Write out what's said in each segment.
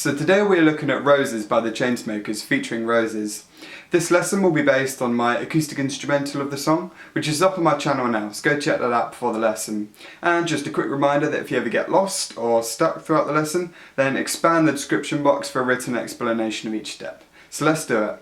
So today we're looking at Roses by the Chainsmokers featuring Roses. This lesson will be based on my acoustic instrumental of the song, which is up on my channel now, so go check that out before the lesson. And just a quick reminder that if you ever get lost or stuck throughout the lesson, then expand the description box for a written explanation of each step. So let's do it.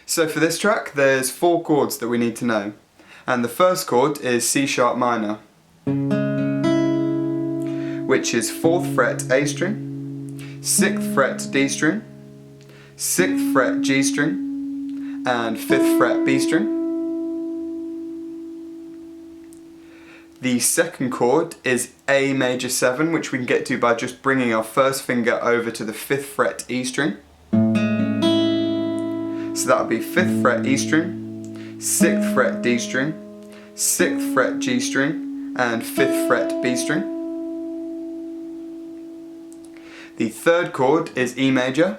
So for this track there's 4 chords that we need to know. And the first chord is C sharp minor, which is 4th fret A string, 6th fret D string, 6th fret G string, and 5th fret B string. The second chord is A major 7, which we can get to by just bringing our first finger over to the 5th fret E string. So that would be 5th fret E string, 6th fret D string, 6th fret G string, and 5th fret B string. The third chord is E major,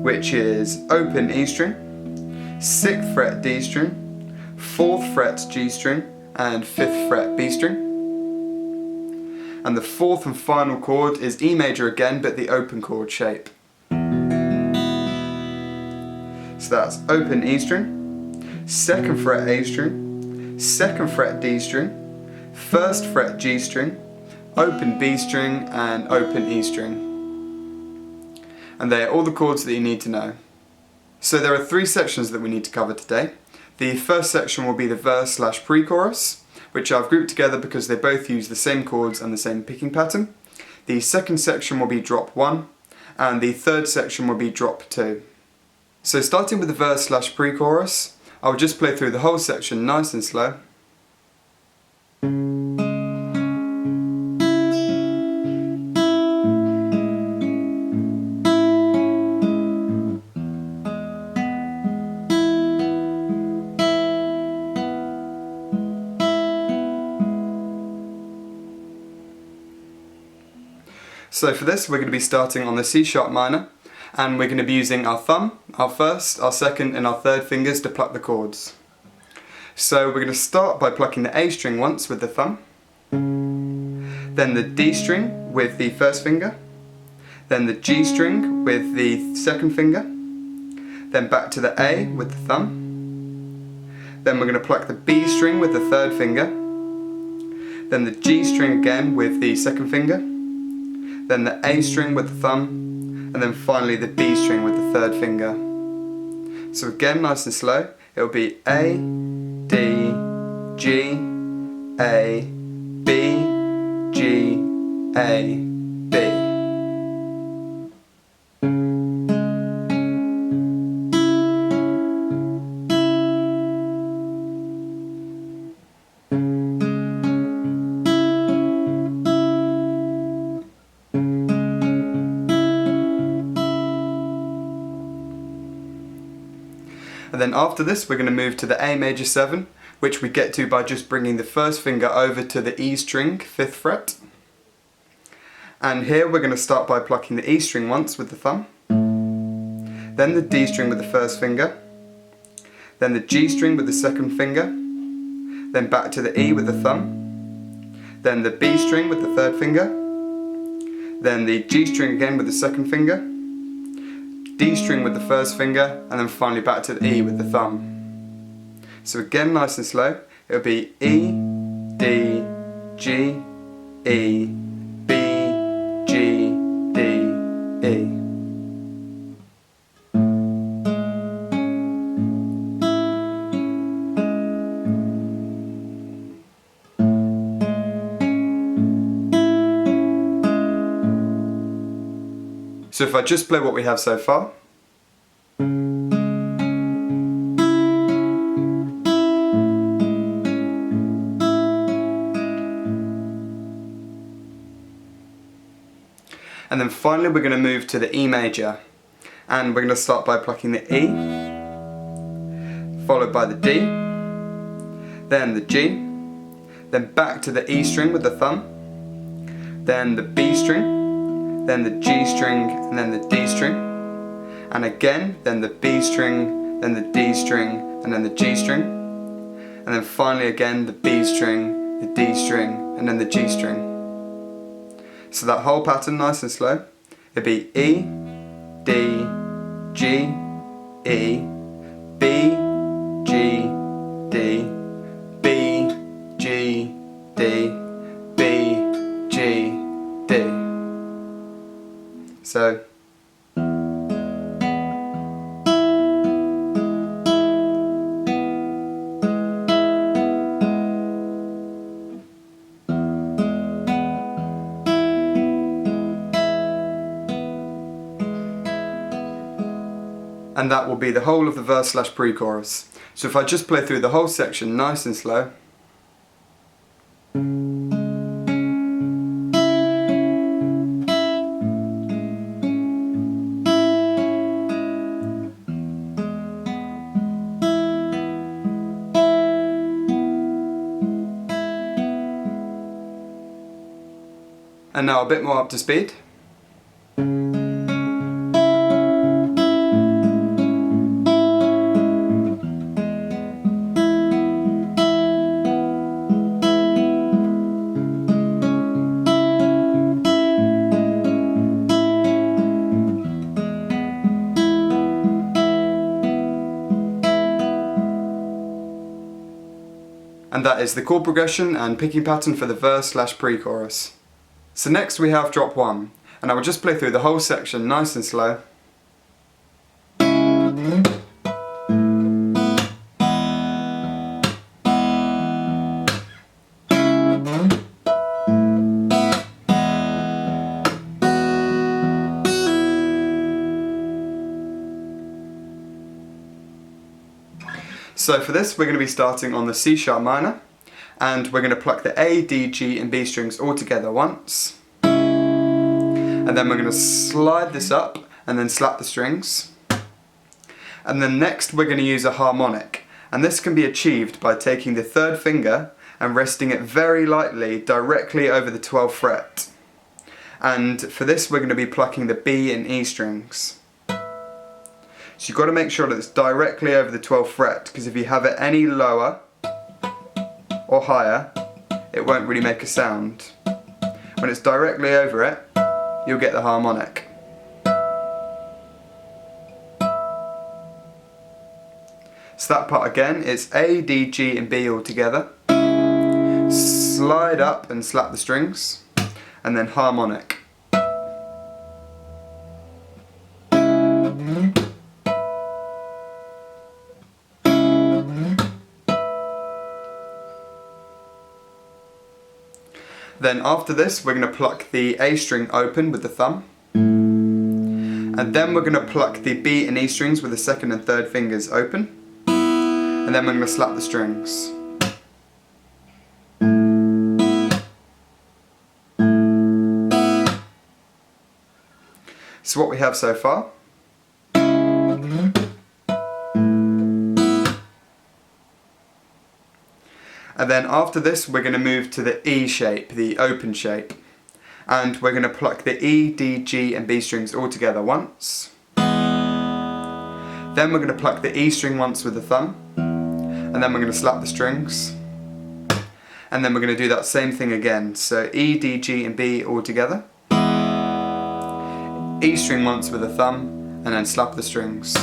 which is open E string, 6th fret D string, 4th fret G string, and 5th fret B string. And the fourth and final chord is E major again, but the open chord shape. So that's open E string, 2nd fret A string, 2nd fret D string, 1st fret G string, open B string, and open E string. And they are all the chords that you need to know. So there are 3 sections that we need to cover today. The first section will be the verse/pre-chorus, which I've grouped together because they both use the same chords and the same picking pattern. The second section will be drop 1, and the third section will be drop 2. So starting with the verse/pre-chorus, I'll just play through the whole section nice and slow. So for this we're going to be starting on the C sharp minor, and we're going to be using our thumb, our first, our second and our third fingers to pluck the chords. So we're going to start by plucking the A string once with the thumb, then the D string with the first finger, then the G string with the second finger, then back to the A with the thumb, then we're going to pluck the B string with the third finger, then the G string again with the second finger, then the A string with the thumb, and then finally the B string with the third finger. So again, nice and slow, it will be A, D, G, A, B, G, A, B. And then after this we're going to move to the A major 7, which we get to by just bringing the first finger over to the E string, 5th fret. And here we're going to start by plucking the E string once with the thumb, then the D string with the first finger, then the G string with the second finger, then back to the E with the thumb, then the B string with the third finger, then the G string again with the second finger, D string with the first finger, and then finally back to the E with the thumb. So again, nice and slow, it'll be E, D, G, E, B, G, D, E. So if I just play what we have so far. And then finally we're going to move to the E major, and we're going to start by plucking the E, followed by the D, then the G, then back to the E string with the thumb, then the B string, then the G string, and then the D string, and again, then the B string, then the D string, and then the G string, and then finally again the B string, the D string, and then the G string. So that whole pattern, nice and slow, it'd be E, D, G, E, B, G, D, B, G, D, B, G, D. So and that will be the whole of the verse / pre-chorus. So if I just play through the whole section nice and slow. And now a bit more up to speed. And that is the chord progression and picking pattern for the verse / pre-chorus. So next we have drop 1, and I will just play through the whole section nice and slow. So for this we're going to be starting on the C sharp minor, and we're going to pluck the A, D, G and B strings all together once, and then we're going to slide this up and then slap the strings, and then next we're going to use a harmonic, and this can be achieved by taking the 3rd finger and resting it very lightly directly over the 12th fret, and for this we're going to be plucking the B and E strings. So you've got to make sure that it's directly over the 12th fret, because if you have it any lower or higher, it won't really make a sound. When it's directly over it, you'll get the harmonic. So that part again is A, D, G and B all together. Slide up and slap the strings, and then harmonic. Then after this we're going to pluck the A string open with the thumb, and then we're going to pluck the B and E strings with the 2nd and 3rd fingers open, and then we're going to slap the strings. So what we have so far. And then after this we're going to move to the E shape, the open shape. And we're going to pluck the E, D, G and B strings all together once. Then we're going to pluck the E string once with the thumb. And then we're going to slap the strings. And then we're going to do that same thing again. So E, D, G and B all together. E string once with the thumb. And then slap the strings.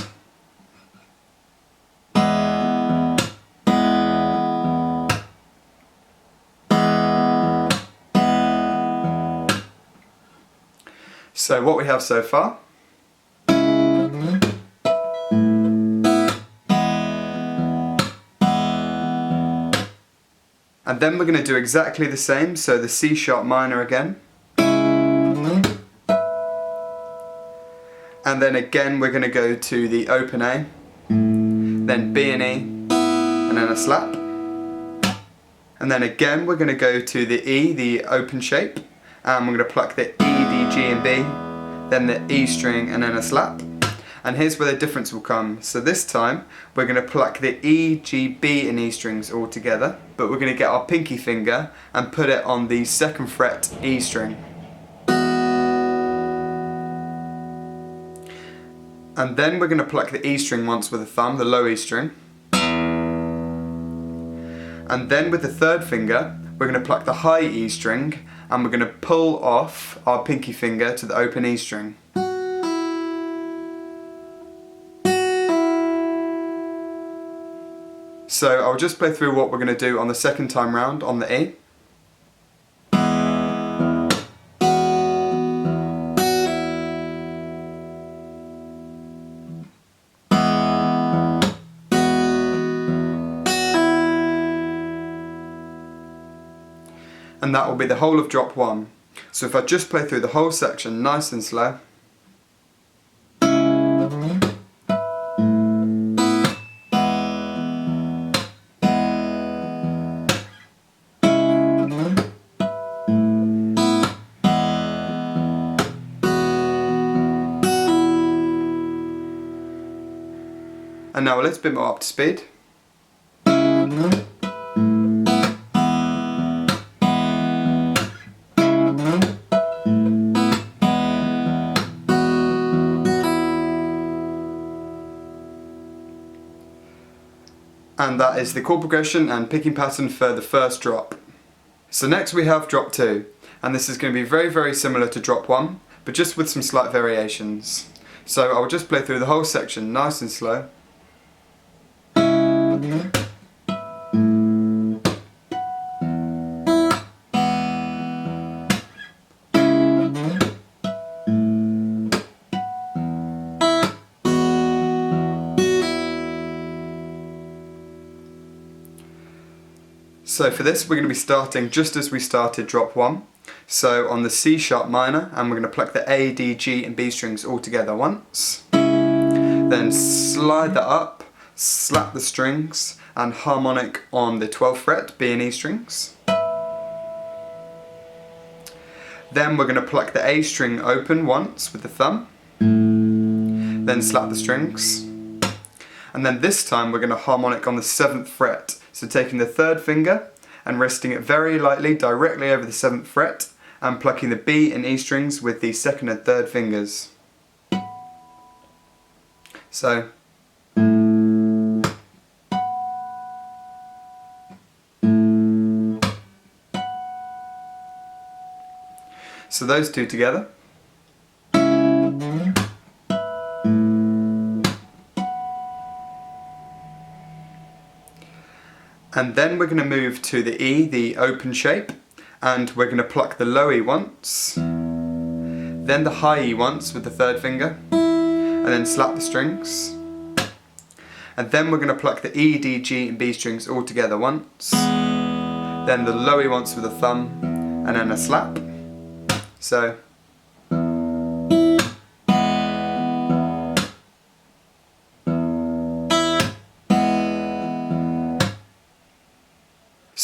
So what we have so far. And then we're going to do exactly the same, so the C sharp minor again. And then again we're going to go to the open A, then B and E, and then a slap. And then again we're going to go to the E, the open shape, and we're going to pluck the E, D, G and B, then the E string and then a slap. And here's where the difference will come. So this time we're going to pluck the E, G, B and E strings all together, but we're going to get our pinky finger and put it on the 2nd fret E string. And then we're going to pluck the E string once with the thumb, the low E string. And then with the 3rd finger, we're going to pluck the high E string and we're going to pull off our pinky finger to the open E string. So I'll just play through what we're going to do on the second time round on the E. And that will be the whole of drop 1. So if I just play through the whole section nice and slow. And now a little bit more up to speed. And that is the chord progression and picking pattern for the first drop. So next we have drop 2, and this is going to be very, very similar to drop 1, but just with some slight variations. So I'll just play through the whole section nice and slow. So for this we're going to be starting just as we started drop 1, so on the C sharp minor, and we're going to pluck the A, D, G and B strings all together once, then slide that up, slap the strings and harmonic on the 12th fret B and E strings. Then we're going to pluck the A string open once with the thumb, then slap the strings, and then this time we're going to harmonic on the 7th fret. So taking the 3rd finger and resting it very lightly directly over the 7th fret and plucking the B and E strings with the 2nd and 3rd fingers. So those two together. And then we're going to move to the E, the open shape, and we're going to pluck the low E once, then the high E once with the 3rd finger, and then slap the strings. And then we're going to pluck the E, D, G and B strings all together once, then the low E once with a thumb, and then a slap. So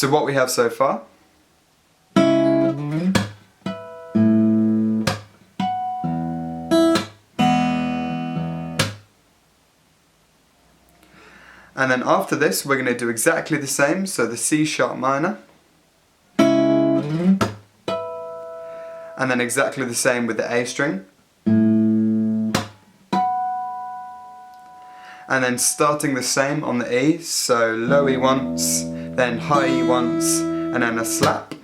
what we have so far. And then after this we're going to do exactly the same, so the C sharp minor. And then exactly the same with the A string. And then starting the same on the E, so low E once, then high E once, and then a slap.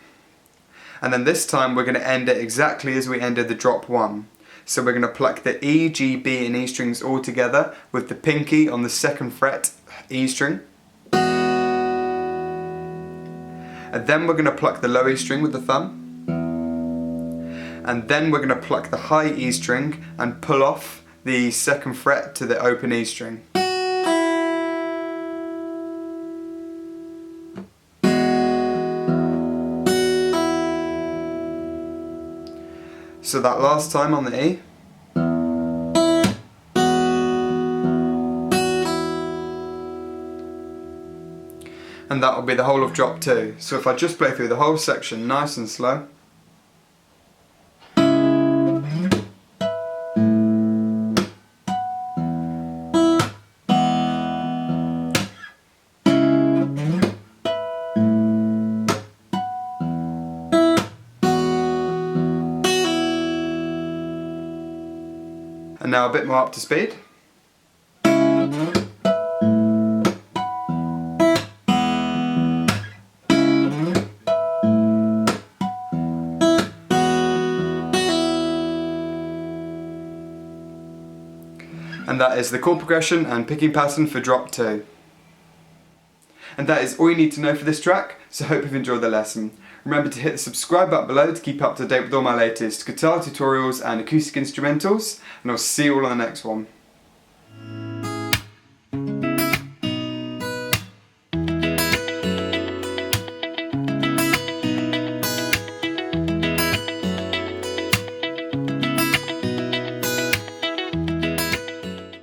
And then this time we're going to end it exactly as we ended the drop 1. So we're going to pluck the E, G, B and E strings all together with the pinky on the 2nd fret E string. And then we're going to pluck the low E string with the thumb. And then we're going to pluck the high E string and pull off the 2nd fret to the open E string. So that last time on the E. And that will be the whole of drop 2. So if I just play through the whole section nice and slow. And now a bit more up to speed. and that is the chord progression and picking pattern for drop 2. And that is all you need to know for this track, so hope you've enjoyed the lesson. Remember to hit the subscribe button below to keep up to date with all my latest guitar tutorials and acoustic instrumentals, and I'll see you all on the next one.